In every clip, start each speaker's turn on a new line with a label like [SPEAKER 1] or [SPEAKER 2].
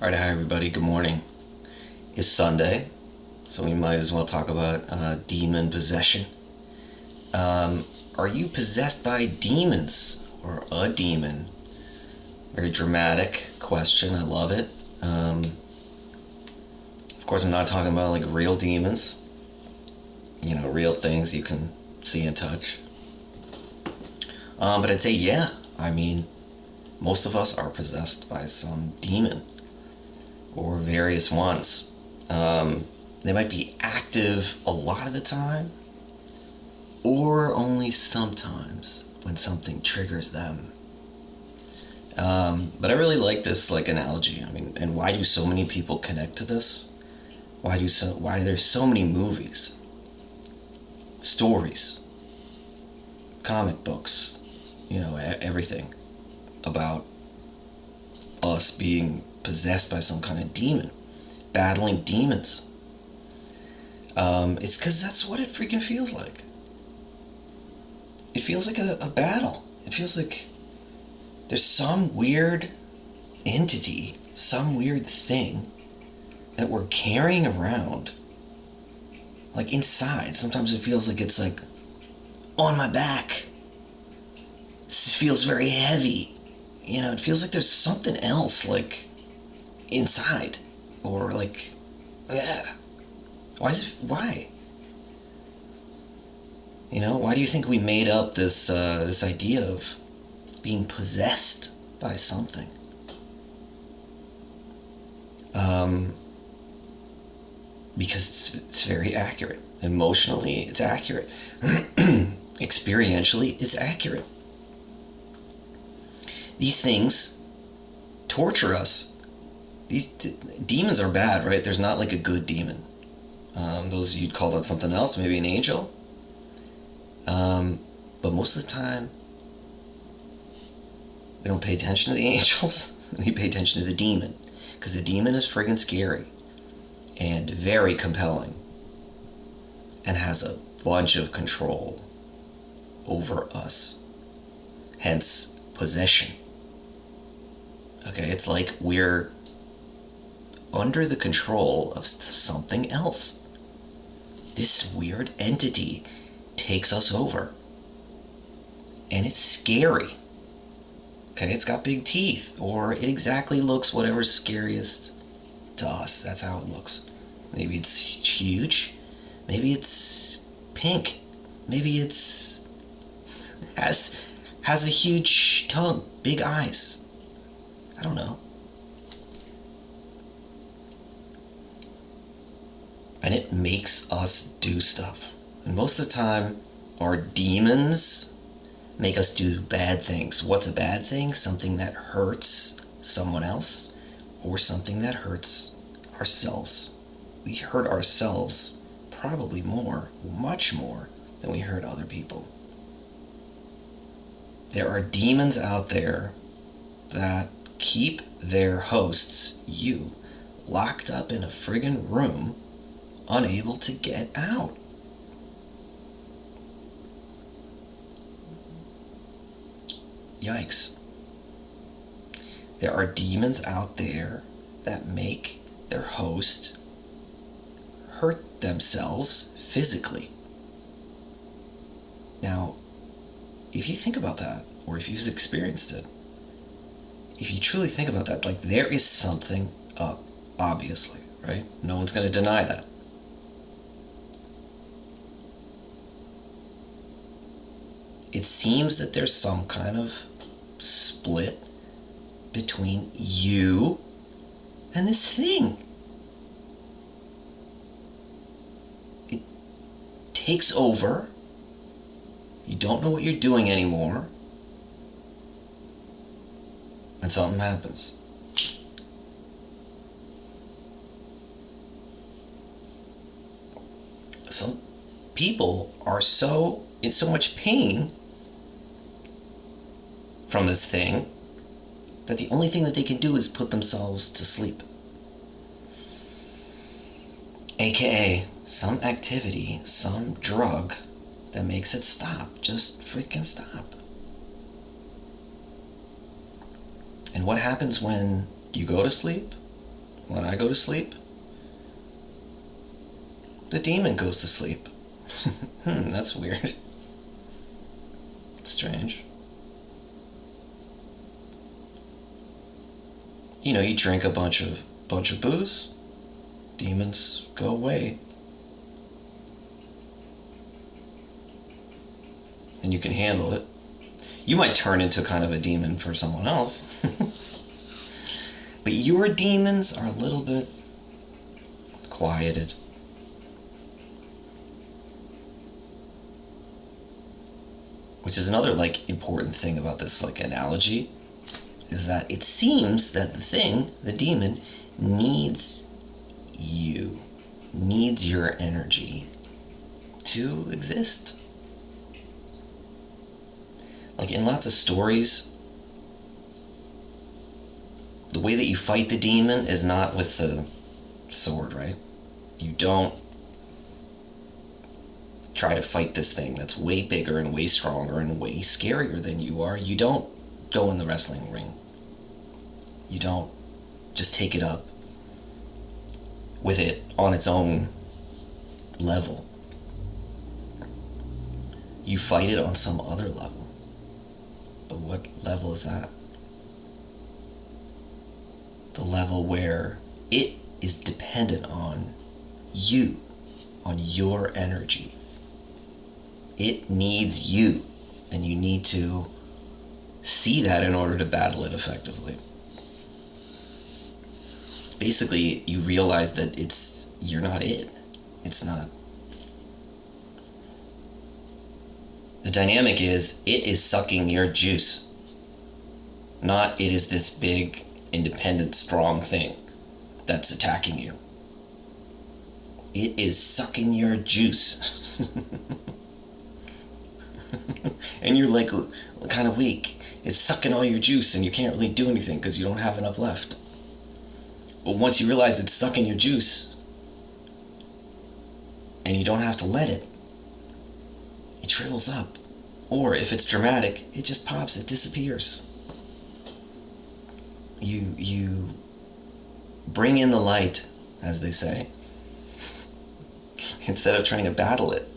[SPEAKER 1] All right, hi everybody. Good morning. It's Sunday, so we might as well talk about demon possession. Are you possessed by demons or a demon? Very dramatic question. I love it. Of course, I'm not talking about like real demons. Real things you can see and touch. But I'd say, yeah. Most of us are possessed by some demon or various ones. They might be active a lot of the time or only sometimes when something triggers them. But I really like this analogy. And why do so many people connect to this? Why there's so many movies, stories, comic books, everything about us being possessed by some kind of demon, battling demons. It's because that's what it freaking feels like. It feels like a battle. It feels like there's some weird entity, some weird thing that we're carrying around, like inside. Sometimes it feels like it's like on my back. This feels very heavy. It feels like there's something else, like inside, or like, yeah. Why? Why do you think we made up this idea of being possessed by something? Because it's very accurate. Emotionally, it's accurate. Experientially, it's accurate. These things torture us. These demons are bad, right? There's not like a good demon. Those, you'd call that something else, maybe an angel. But most of the time, we don't pay attention to the angels. We pay attention to the demon. Because the demon is friggin' scary and very compelling and has a bunch of control over us. Hence, possession. Okay, it's like we're under the control of something else. This weird entity takes us over. And it's scary. Okay, it's got big teeth, or it exactly looks whatever's scariest to us. That's how it looks. Maybe it's huge. Maybe it's pink. Maybe it's has a huge tongue, big eyes. I don't know. And it makes us do stuff. And most of the time, our demons make us do bad things. What's a bad thing? Something that hurts someone else, or something that hurts ourselves. We hurt ourselves probably more, much more, than we hurt other people. There are demons out there that keep their hosts, you, locked up in a friggin' room, unable to get out. Yikes. There are demons out there that make their host hurt themselves physically. Now, if you think about that, or if you've experienced it, if you truly think about that, like, there is something up, obviously, right? No one's going to deny that. It seems that there's some kind of split between you and this thing. It takes over. You don't know what you're doing anymore. And something happens. Some people are in so much pain from this thing that the only thing that they can do is put themselves to sleep. AKA some activity, some drug that makes it stop. Just freaking stop. And what happens when you go to sleep? when I go to sleep, the demon goes to sleep. That's weird. It's strange. You drink a bunch of booze, demons go away. And you can handle it. You might turn into kind of a demon for someone else. But your demons are a little bit quieted. Which is another important thing about this analogy, is that it seems that the demon, needs you, needs your energy to exist. In lots of stories, the way that you fight the demon is not with the sword, right? You don't try to fight this thing that's way bigger and way stronger and way scarier than you are. You don't go in the wrestling ring. You don't just take it up with it on its own level. You fight it on some other level. But what level is that? The level where it is dependent on you, on your energy. It needs you, and you need to see that in order to battle it effectively. Basically, you realize that you're not it. It's not. The dynamic is, it is sucking your juice. Not it is this big, independent, strong thing that's attacking you. It is sucking your juice. And you're kind of weak. It's sucking all your juice and you can't really do anything because you don't have enough left. But once you realize it's sucking your juice and you don't have to let it, it shrivels up. Or if it's dramatic, it just pops, it disappears. You bring in the light, as they say, instead of trying to battle it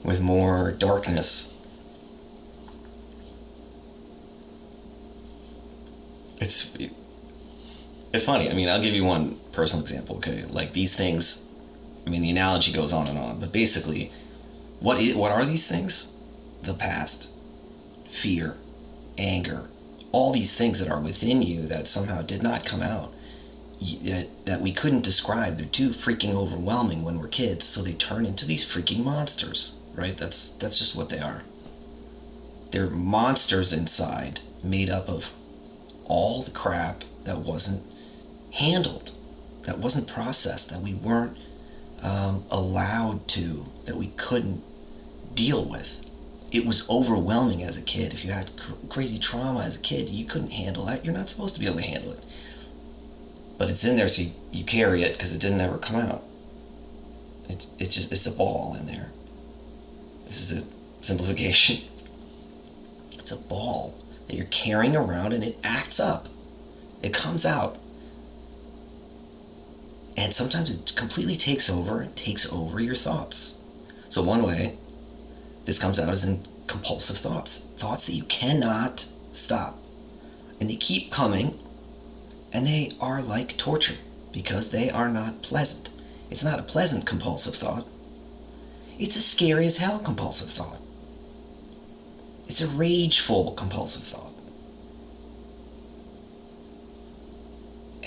[SPEAKER 1] with more darkness. It's funny. I'll give you one personal example, okay? These things, the analogy goes on and on, but basically, what are these things? The past, fear, anger, all these things that are within you that somehow did not come out, that we couldn't describe. They're too freaking overwhelming when we're kids, so they turn into these freaking monsters, right? That's just what they are. They're monsters inside, made up of all the crap that wasn't handled, that wasn't processed, that we weren't allowed to, that we couldn't deal with. It was overwhelming as a kid. If you had crazy trauma as a kid, you couldn't handle that. You're not supposed to be able to handle it. But it's in there, so you carry it because it didn't ever come out. It's a ball in there. This is a simplification. It's a ball that you're carrying around and it acts up. It comes out. And sometimes it completely takes over your thoughts. So one way this comes out is in compulsive thoughts. Thoughts that you cannot stop. And they keep coming, and they are like torture because they are not pleasant. It's not a pleasant compulsive thought. It's a scary as hell compulsive thought. It's a rageful compulsive thought.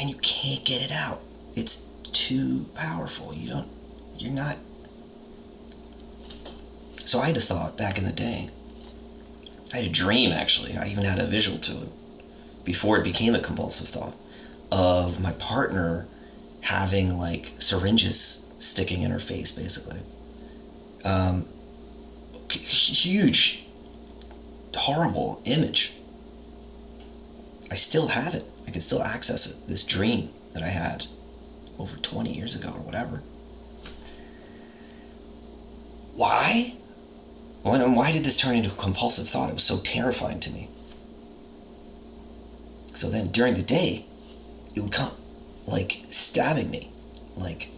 [SPEAKER 1] And you can't get it out. It's too powerful. You're not. So I had a thought back in the day. I had a dream, actually. I even had a visual to it before it became a compulsive thought, of my partner having syringes sticking in her face, basically. Huge, horrible image. I still have it. I can still access it. This dream that I had over 20 years ago or whatever. Why? Why did this turn into a compulsive thought? It was so terrifying to me. So then during the day, it would come. like stabbing me, like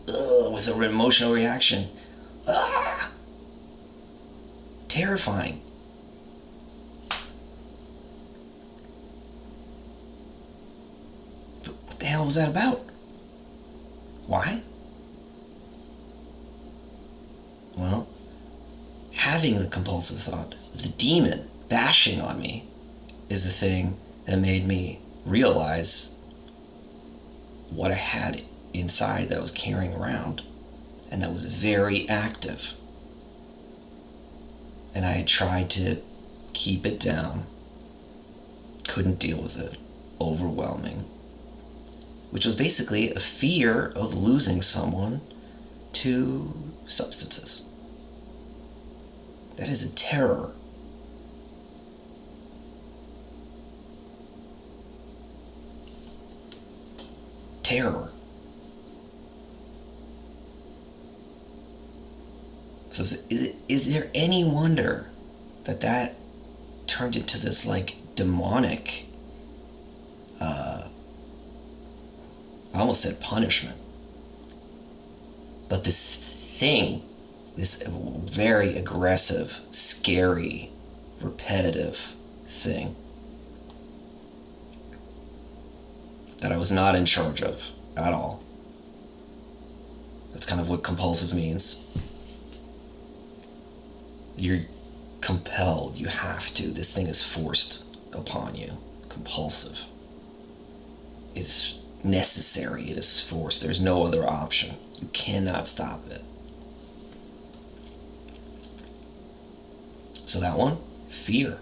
[SPEAKER 1] with an emotional reaction, terrifying. But what the hell was that about? Why? Well, having the compulsive thought, the demon bashing on me, is the thing that made me realize what I had inside that I was carrying around, and that was very active. And I had tried to keep it down, couldn't deal with it, overwhelming, which was basically a fear of losing someone to substances. That is a terror. Terror. So is there any wonder that turned into this like demonic, I almost said punishment, but this thing, this very aggressive, scary, repetitive thing that I was not in charge of at all. That's kind of what compulsive means. You're compelled, you have to. This thing is forced upon you. Compulsive. It's necessary, it is forced. There's no other option. You cannot stop it. So that one, fear.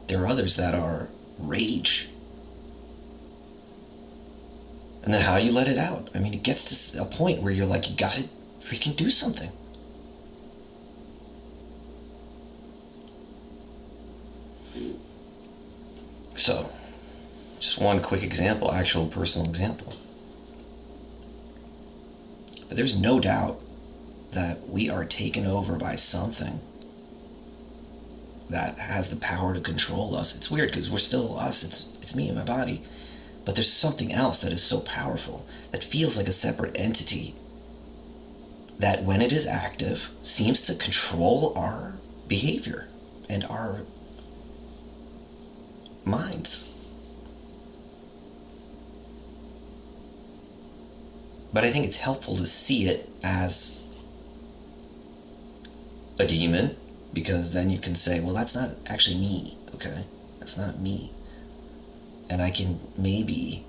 [SPEAKER 1] There are others that are rage. And then how do you let it out? I mean, it gets to a point where you're like, you gotta freaking do something. So, just one quick example, actual personal example. But there's no doubt that we are taken over by something that has the power to control us. It's weird because we're still us, it's me and my body. But there's something else that is so powerful, that feels like a separate entity, that when it is active, seems to control our behavior and our minds. But I think it's helpful to see it as a demon, because then you can say, well, that's not actually me, okay? That's not me. And I can maybe,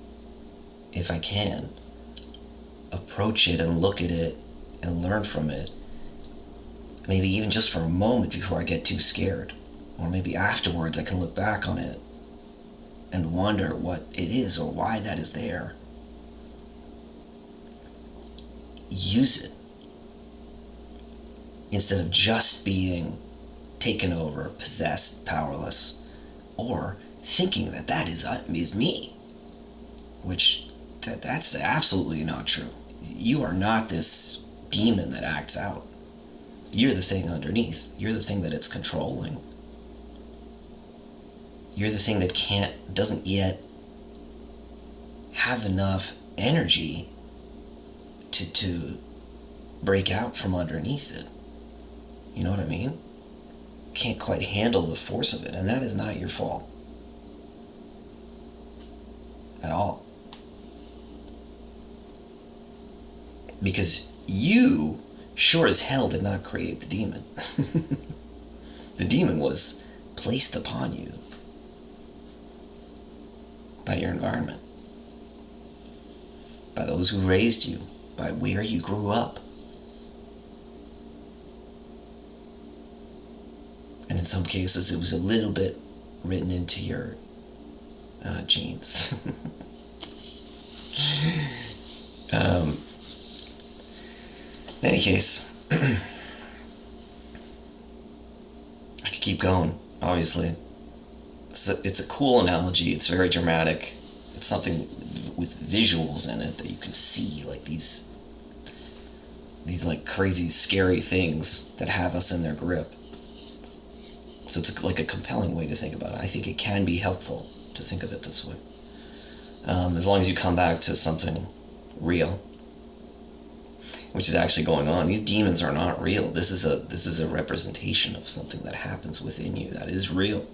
[SPEAKER 1] if I can, approach it and look at it and learn from it, maybe even just for a moment before I get too scared. Or maybe afterwards I can look back on it and wonder what it is or why that is there. Use it instead of just being taken over, possessed, powerless, or thinking that is me, which that's absolutely not true. You are not this demon that acts out. You're the thing underneath. You're the thing that it's controlling. You're the thing that doesn't yet have enough energy to break out from underneath it. You know what I mean? Can't quite handle the force of it, and that is not your fault. At all. Because you sure as hell did not create the demon. The demon was placed upon you by your environment, by those who raised you, by where you grew up. And in some cases, it was a little bit written into your genes. In any case, I could keep going, obviously. It's a cool analogy, it's very dramatic. It's something with visuals in it that you can see, like these like crazy, scary things that have us in their grip. So it's like a compelling way to think about it. I think it can be helpful to think of it this way. As long as you come back to something real, which is actually going on. These demons are not real. This is a representation of something that happens within you that is real.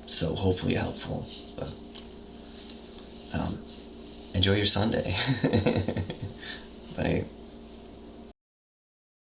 [SPEAKER 1] So hopefully helpful. But, enjoy your Sunday. Bye.